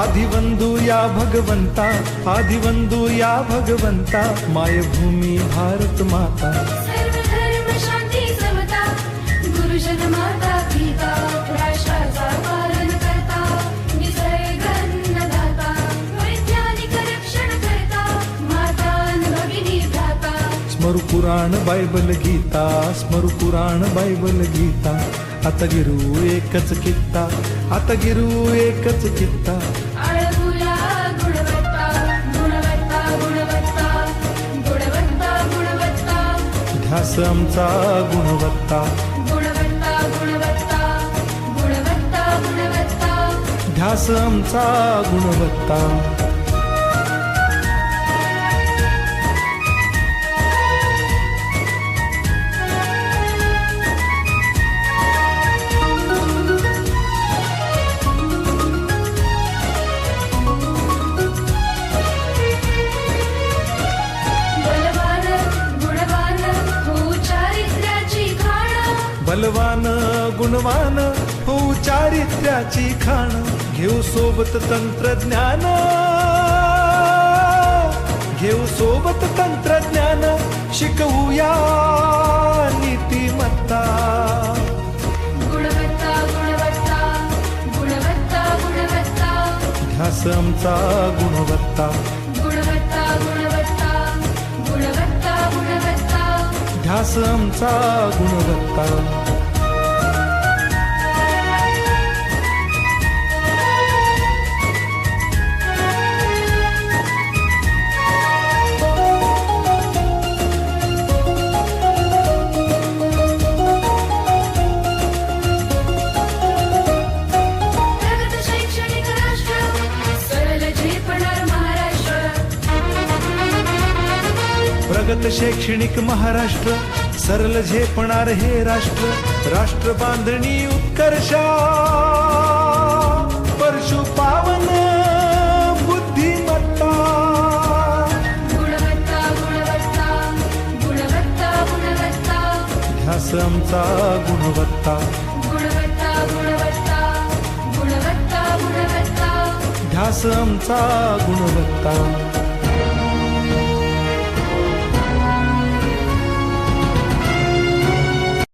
आदिवंदू या भगवंता, आदिवंदू या भगवंता, मायभूमी भारत माता। सर्व धर्म शांती समता, गुरुजन माता पिता, राष्ट्राचा पालन करता, निसर्ग अन्नदाता, वैज्ञानिक रक्षण करता, माता अन भगिनी भ्राता। स्मरु पुराण बायबल गीता, स्मरु पुराण बायबल गीता, आता गिरू एकच कित्ता, आता गिरू एकच कित्ता। आळवूया गुणवत्ता, गुणवत्ता, गुणवत्ता, गुणवत्ता, गुणवत्ता, ध्यास आमचा गुणवत्ता, गुणवत्ता, गुणवत्ता, गुणवत्ता, गुणवत्ता। ध्यास आमचा गुणवत्ता। बलवान गुणवान हो चारित्र्याची खाण, घेऊ सोबत तंत्रज्ञान, घेऊ सोबत तंत्रज्ञान, शिकवूया नीतिमत्ता। गुणवत्ता, गुणवत्ता, गुणवत्ता, गुणवत्ता, ध्यास आमचा गुणवत्ता, गुणवत्ता, गुणवत्ता, गुणवत्ता, गुणवत्ता। ध्यास आमचा गुणवत्ता। प्रगत शैक्षणिक राष्ट्र, सरल झेपणार महाराष्ट्र। प्रगत शैक्षणिक महाराष्ट्र, सरल झेपणार हे राष्ट्र, राष्ट्र बांधणी उत्कर्षा, परशु पावन बुद्धिमत्ता। गुणवत्ता, गुणवत्ता, गुणवत्ता, गुणवत्ता, ध्यास आमचा गुणवत्ता, गुणवत्ता, गुणवत्ता, गुणवत्ता, गुणवत्ता। ध्यास आमचा गुणवत्ता।